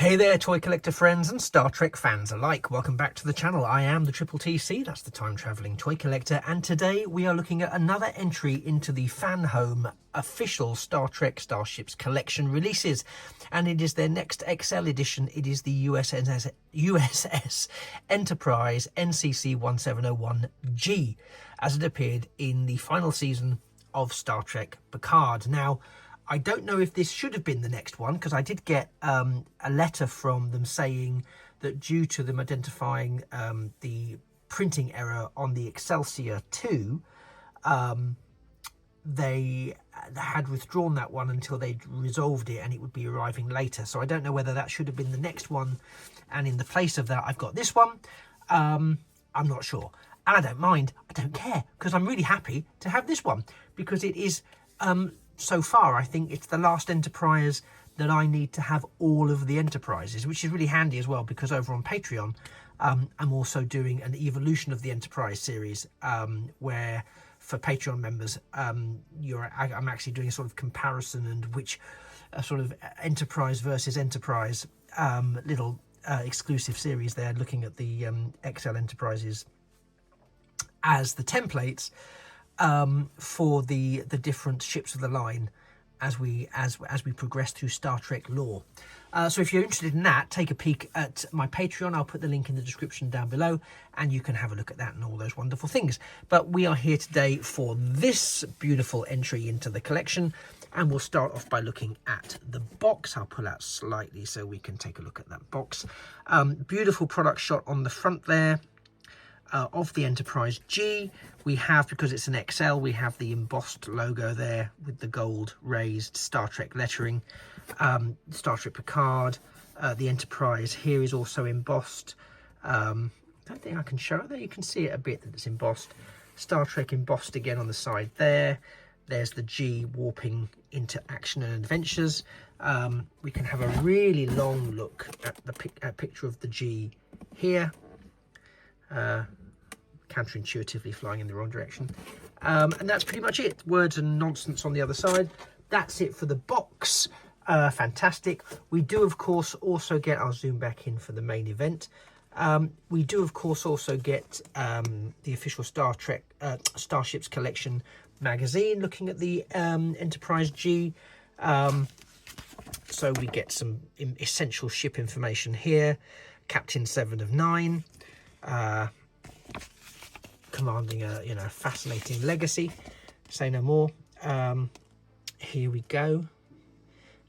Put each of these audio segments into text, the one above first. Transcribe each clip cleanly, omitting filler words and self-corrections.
Hey there, toy collector friends and Star Trek fans alike. Welcome back to the channel. I am the Triple TC, that's the time travelling toy collector, and today we are looking at another entry into the Fanhome official Star Trek Starships collection releases, and it is their next XL edition. It is the USS Enterprise NCC 1701G, as it appeared in the final season of Star Trek Picard. Now, I don't know if this should have been the next one, because I did get a letter from them saying that due to them identifying the printing error on the Excelsior 2, they had withdrawn that one until they'd resolved it and it would be arriving later. So I don't know whether that should have been the next one, and in the place of that I've got this one. I'm not sure, and I don't mind, I don't care, because I'm really happy to have this one, because it is so far, I think it's the last Enterprise that I need to have all of the Enterprises, which is really handy as well, because over on Patreon, I'm also doing an evolution of the Enterprise series, where for Patreon members, I'm actually doing a sort of comparison and which sort of Enterprise versus Enterprise little exclusive series there, looking at the XL Enterprises as the templates for the different ships of the line as we progress through Star Trek lore. So if you're interested in that, take a peek at my Patreon. I'll put the link in the description down below, and you can have a look at that and all those wonderful things. But we are here today for this beautiful entry into the collection, and we'll start off by looking at the box. I'll pull out slightly so we can take a look at that box. Beautiful product shot on the front there. Of the Enterprise G, we have, because it's an XL, we have the embossed logo there with the gold raised Star Trek lettering. Star Trek Picard, the Enterprise here is also embossed. I don't think I can show it there, you can see it a bit that it's embossed. Star Trek embossed again on the side there. There's the G warping into action and adventures. We can have a really long look at the picture of the G here. Counterintuitively flying in the wrong direction, and that's pretty much it. Words and nonsense on the other side. That's it for the box. Fantastic. We do of course also get, I'll zoom back in for the main event, we do of course also get the official Star Trek Starships collection magazine, looking at the Enterprise G. So we get some essential ship information here. Captain 7 of 9, commanding a fascinating legacy, say no more. Here we go,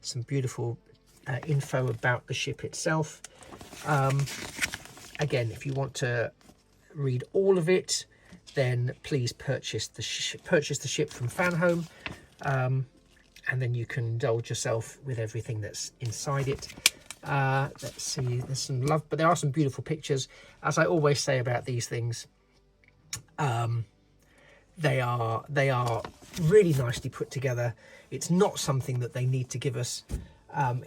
some beautiful info about the ship itself. Again, if you want to read all of it, then please purchase the ship from Fanhome, and then you can indulge yourself with everything that's inside it. Let's see, there's some love, but there are some beautiful pictures. As I always say about these things, they are really nicely put together. It's not something that they need to give us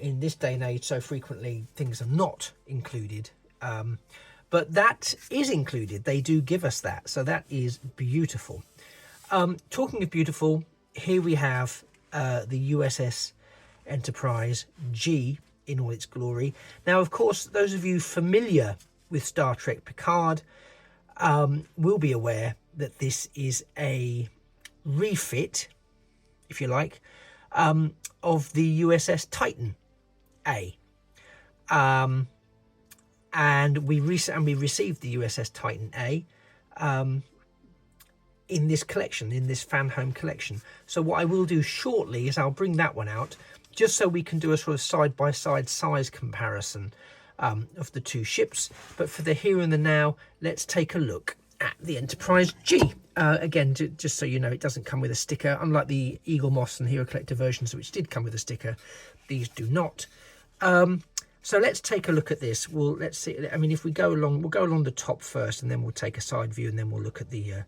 in this day and age. So frequently things are not included, but that is included. They do give us that, so that is beautiful. Talking of beautiful, here we have the USS Enterprise G in all its glory. Now, of course, those of you familiar with Star Trek Picard will be aware that this is a refit, if you like, of the USS Titan A. And we received the USS Titan A in this collection, in this Fanhome collection. So what I will do shortly is I'll bring that one out, just so we can do a sort of side-by-side size comparison of the two ships. But for the here and the now, let's take a look at the Enterprise G. Again, just so you know, it doesn't come with a sticker, unlike the Eagle Moss and Hero Collector versions, which did come with a sticker. These do not. So let's take a look at this. Well, let's see. I mean, if we go along, we'll go along the top first, and then we'll take a side view, and then we'll look at the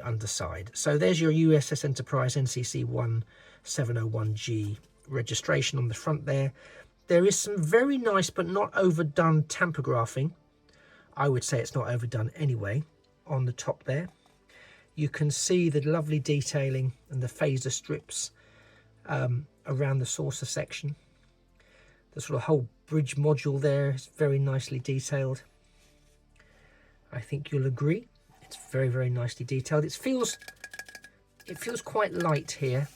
underside. So there's your USS Enterprise NCC 1701G registration on the front there. There is some very nice but not overdone tampographing. I would say it's not overdone anyway. On the top there, you can see the lovely detailing and the phaser strips around the saucer section. The sort of whole bridge module there is very nicely detailed. I think you'll agree. It's very, very nicely detailed. It feels quite light here.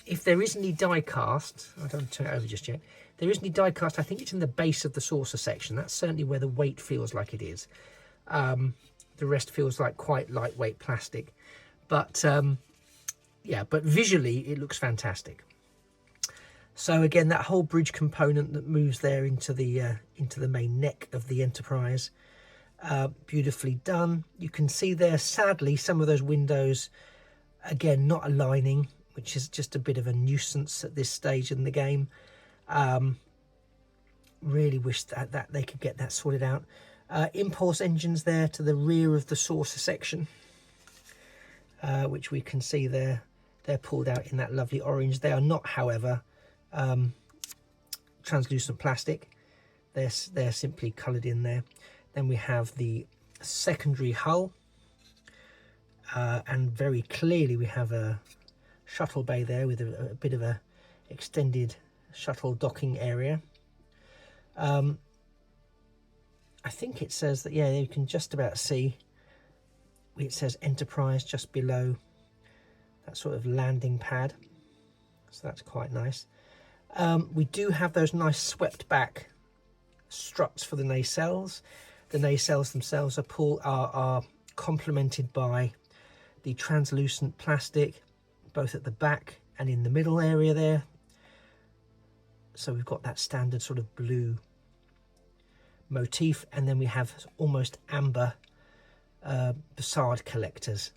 If there is any die cast, I don't turn it over just yet. If there is any die cast, I think it's in the base of the saucer section. That's certainly where the weight feels like it is. The rest feels like quite lightweight plastic. But yeah, but visually it looks fantastic. So again, that whole bridge component that moves there into the main neck of the Enterprise, beautifully done. You can see there, sadly, some of those windows, again, not aligning, which is just a bit of a nuisance at this stage in the game. Really wish that they could get that sorted out. Impulse engines there to the rear of the saucer section, which we can see there. They're pulled out in that lovely orange. They are not, however, translucent plastic. They're simply coloured in there. Then we have the secondary hull, and very clearly we have a shuttle bay there with a bit of a extended shuttle docking area. I think it says that, yeah, you can just about see, it says Enterprise just below that sort of landing pad, so that's quite nice. We do have those nice swept back struts for the nacelles. The nacelles themselves are complemented by the translucent plastic, both at the back and in the middle area there. So we've got that standard sort of blue motif, and then we have almost amber facade collectors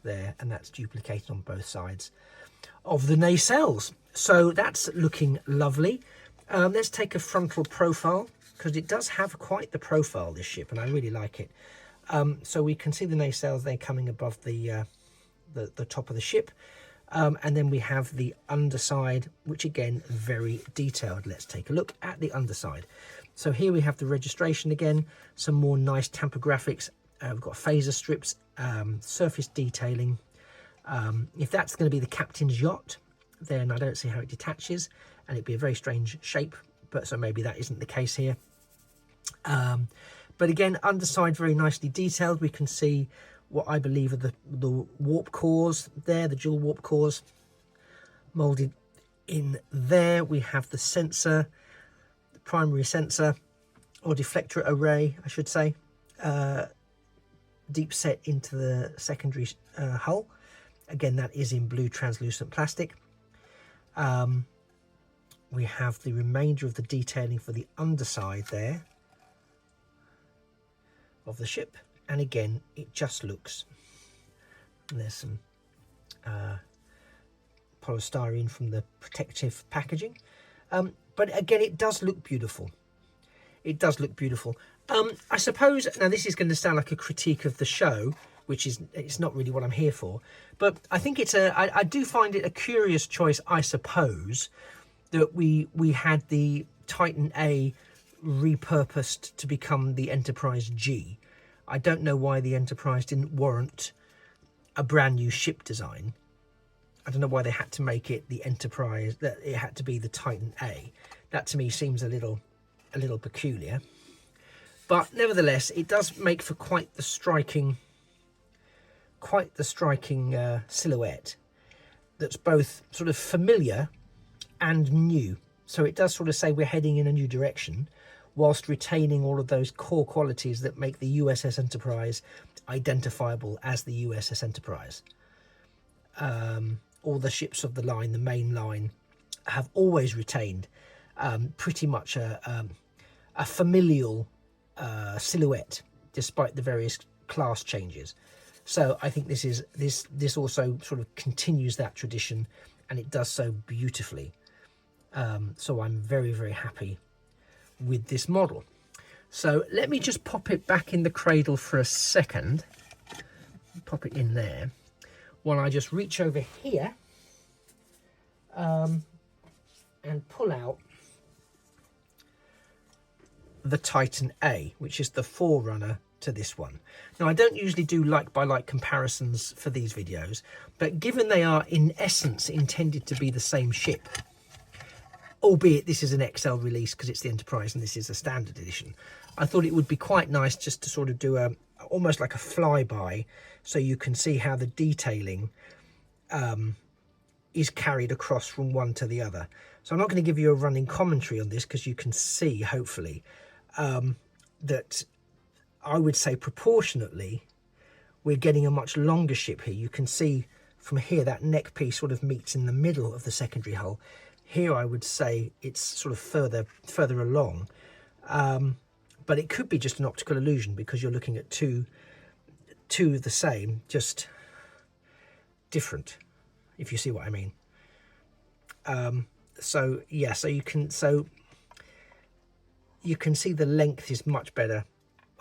there, and that's duplicated on both sides of the nacelles. So that's looking lovely. Let's take a frontal profile, because it does have quite the profile, this ship, and I really like it. So we can see the nacelles there coming above the top of the ship, and then we have the underside, which again, very detailed. Let's take a look at the underside. So here we have the registration again, some more nice tamper graphics. We've got phaser strips, surface detailing. If that's going to be the captain's yacht, then I don't see how it detaches, and it'd be a very strange shape, but so maybe that isn't the case here. But again, underside very nicely detailed. We can see what I believe are the warp cores there, the dual warp cores molded in there. We have the sensor, the primary sensor, or deflector array, I should say, deep set into the secondary hull. Again, that is in blue translucent plastic. We have the remainder of the detailing for the underside there of the ship, and again, it just looks, there's some polystyrene from the protective packaging, but again, it does look beautiful. It does look beautiful. I suppose, now this is going to sound like a critique of the show, which is, it's not really what I'm here for, but I think it's I do find it a curious choice, I suppose, that we had the Titan A repurposed to become the Enterprise G. I don't know why the Enterprise didn't warrant a brand new ship design. I don't know why they had to make it the Enterprise, that it had to be the Titan A. That to me seems a little peculiar. But nevertheless, it does make for quite the striking silhouette that's both sort of familiar and new. So it does sort of say we're heading in a new direction, whilst retaining all of those core qualities that make the USS Enterprise identifiable as the USS Enterprise. All the ships of the line, the main line, have always retained pretty much a familial silhouette, despite the various class changes. So I think this also sort of continues that tradition, and it does so beautifully. So I'm very, very happy with this model. So let me just pop it back in the cradle for a second. Pop it in there while I just reach over here and pull out the Titan A, which is the forerunner to this one. Now, I don't usually do like-by-like comparisons for these videos, but given they are in essence intended to be the same ship, albeit this is an XL release because it's the Enterprise and this is a standard edition. I thought it would be quite nice just to sort of do almost like a flyby, so you can see how the detailing is carried across from one to the other. So I'm not going to give you a running commentary on this because you can see, hopefully, that I would say proportionately we're getting a much longer ship here. You can see from here that neck piece sort of meets in the middle of the secondary hull. Here I would say it's sort of further along, but it could be just an optical illusion because you're looking at two of the same, just different, if you see what I mean. So yeah, so you can see the length is much better.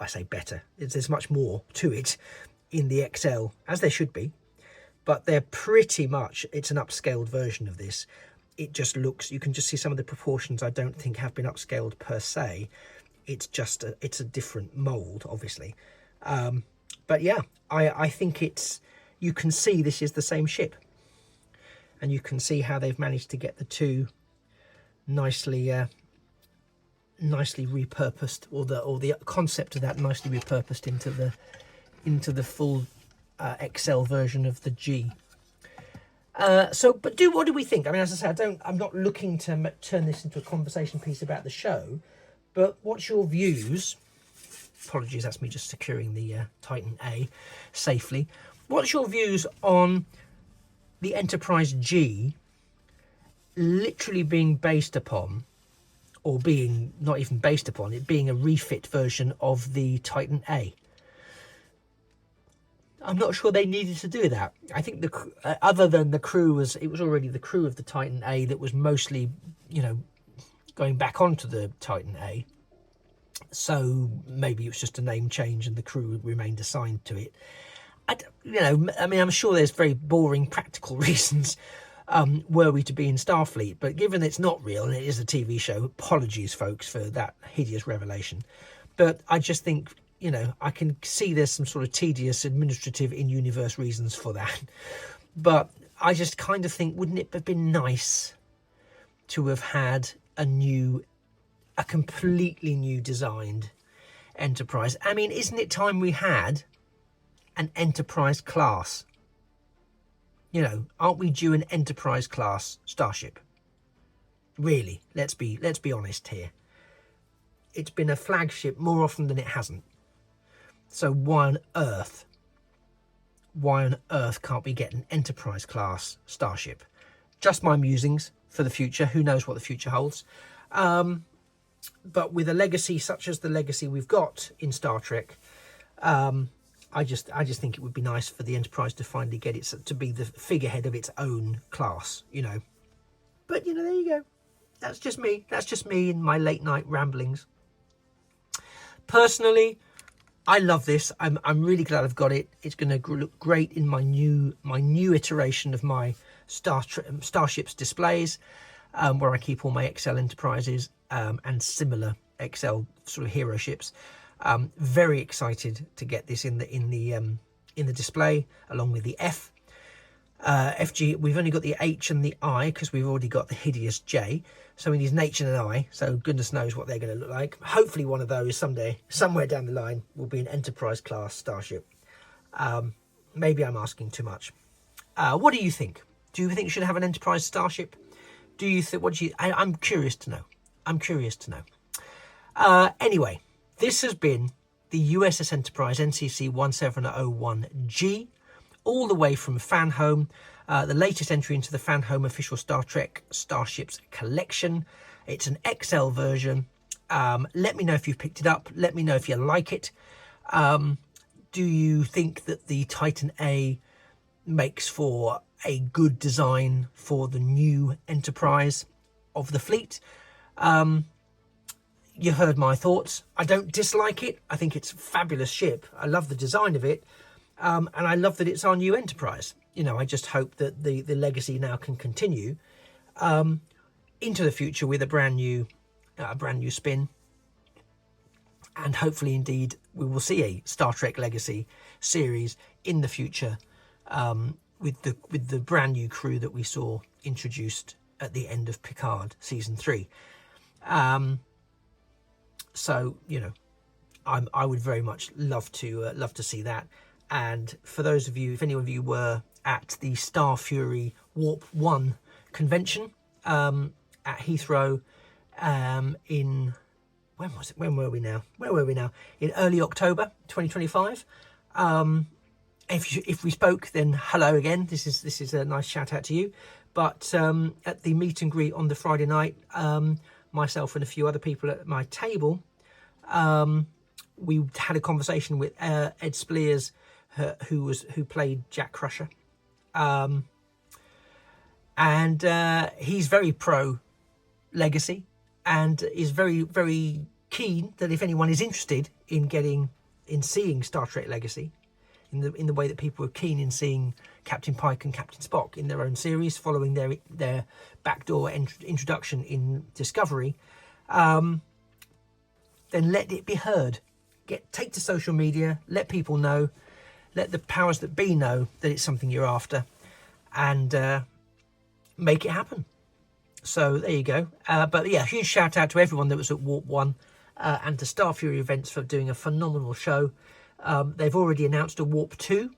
I say better, there's much more to it in the XL, as there should be, but they're pretty much, it's an upscaled version of this. It just looks, you can just see some of the proportions I don't think have been upscaled per se. It's just it's a different mold, obviously. But yeah, I think it's, you can see this is the same ship, and you can see how they've managed to get the two nicely repurposed, or the concept of that nicely repurposed into the full XL version of the G. But what do we think? I mean, as I say, I'm not looking to turn this into a conversation piece about the show, but what's your views? Apologies, that's me just securing the Titan A safely. What's your views on the Enterprise G literally being based upon, or being not even based upon, it being a refit version of the Titan A? I'm not sure they needed to do that. I think other than the crew it was already the crew of the Titan A that was mostly, you know, going back onto the Titan A. So maybe it was just a name change and the crew remained assigned to it. I mean, I'm sure there's very boring practical reasons were we to be in Starfleet, but given it's not real and it is a TV show, apologies folks for that hideous revelation. But I just think, you know, I can see there's some sort of tedious administrative in-universe reasons for that. But I just kind of think, wouldn't it have been nice to have had a completely new designed Enterprise? I mean, isn't it time we had an Enterprise class? You know, aren't we due an Enterprise class starship? Really, let's be honest here. It's been a flagship more often than it hasn't. So why on earth can't we get an Enterprise class starship? Just my musings for the future. Who knows what the future holds? But with a legacy such as the legacy we've got in Star Trek, I just think it would be nice for the Enterprise to finally get it to be the figurehead of its own class, you know. But, you know, there you go. That's just me. That's just me in my late night ramblings. Personally, I love this. I'm really glad I've got it. It's going to look great in my new iteration of my Starships displays, where I keep all my XL Enterprises and similar XL sort of hero ships. Very excited to get this in the display along with the FG. We've only got the H and the I because we've already got the hideous J. So we need an H and an I. So goodness knows what they're going to look like. Hopefully one of those someday, somewhere down the line, will be an Enterprise class starship. Maybe I'm asking too much. What do you think? Do you think you should have an Enterprise starship? Do you think? I'm curious to know. I'm curious to know. Anyway, this has been the USS Enterprise NCC 1701G, all the way from Fanhome, the latest entry into the Fanhome official Star Trek Starships collection. It's an XL version. Let me know if you've picked it up. Let me know if you like it. Do you think that the Titan A makes for a good design for the new Enterprise of the fleet? You heard my thoughts. I don't dislike it. I think it's a fabulous ship. I love the design of it. And I love that it's our new Enterprise. You know, I just hope that the legacy now can continue into the future with a brand new spin. And hopefully, indeed, we will see a Star Trek Legacy series in the future with the brand new crew that we saw introduced at the end of Picard season 3. So, you know, I would very much love to see that. And for those of you, if any of you were at the Star Fury Warp 1 convention at Heathrow in, when was it? When were we now? Where were we now? In early October 2025. If we spoke, then hello again. This is a nice shout out to you. But at the meet and greet on the Friday night, myself and a few other people at my table, we had a conversation with Ed Spleers, who played Jack Crusher, and he's very pro Legacy and is very, very keen that if anyone is interested in seeing Star Trek Legacy in the way that people are keen in seeing Captain Pike and Captain Spock in their own series following their backdoor introduction in Discovery, then let it be heard. Take to social media, let people know, let the powers that be know that it's something you're after, and make it happen. So there you go. But yeah, huge shout out to everyone that was at Warp 1 and to Star Fury Events for doing a phenomenal show. They've already announced a Warp 2,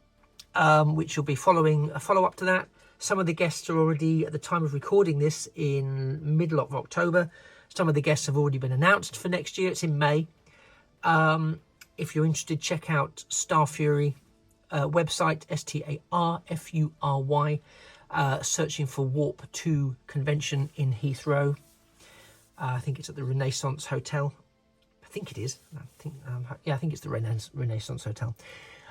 which will be following a follow-up to that. Some of the guests are already, at the time of recording this, in middle of October. Some of the guests have already been announced for next year. It's in May. If you're interested, check out Star Fury website, StarFury, searching for Warp 2 convention in Heathrow. I think it's at the Renaissance Hotel. I think it is. I think it's the Renaissance Hotel.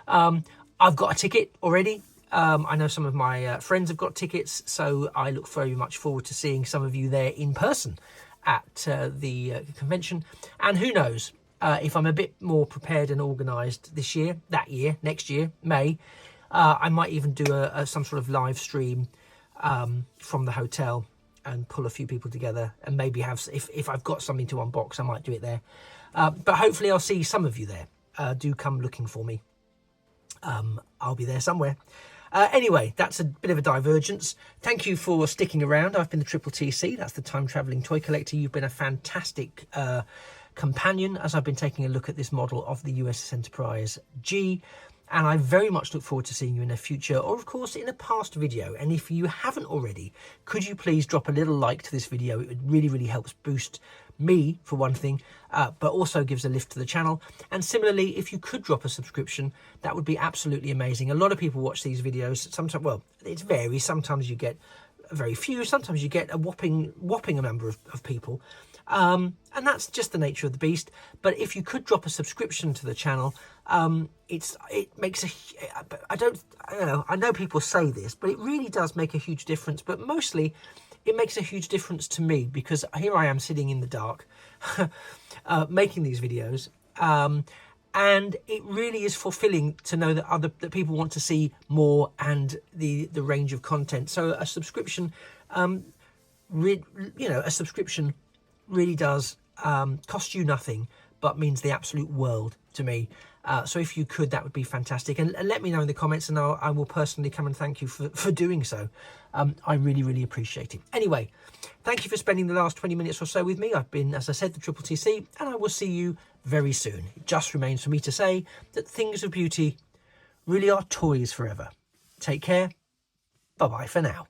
I've got a ticket already. I know some of my friends have got tickets, so I look very much forward to seeing some of you there in person at the convention. And who knows, if I'm a bit more prepared and organised next year, May, I might even do some sort of live stream from the hotel and pull a few people together, and maybe have, if I've got something to unbox, I might do it there. But hopefully I'll see some of you there. Do come looking for me. I'll be there somewhere. Anyway, that's a bit of a divergence. Thank you for sticking around. I've been the Triple TC. That's the Time Travelling Toy Collector. You've been a fantastic companion as I've been taking a look at this model of the USS Enterprise G. And I very much look forward to seeing you in a future, or of course in a past video. And if you haven't already, could you please drop a little like to this video? It really, really helps boost me, for one thing, but also gives a lift to the channel. And similarly, if you could drop a subscription, that would be absolutely amazing. A lot of people watch these videos. Sometimes, well, it varies. Sometimes you get very few. Sometimes you get a whopping number of people. And that's just the nature of the beast. But if you could drop a subscription to the channel, it makes I know people say this, but it really does make a huge difference. But mostly it makes a huge difference to me, because here I am sitting in the dark making these videos, and it really is fulfilling to know that people want to see more and the range of content. So a subscription, a subscription really does cost you nothing, but means the absolute world to me. So if you could, that would be fantastic. And let me know in the comments, and I will personally come and thank you for doing so. I really, really appreciate it. Anyway, thank you for spending the last 20 minutes or so with me. I've been, as I said, the Triple TC, and I will see you very soon. It just remains for me to say that things of beauty really are toys forever. Take care. Bye-bye for now.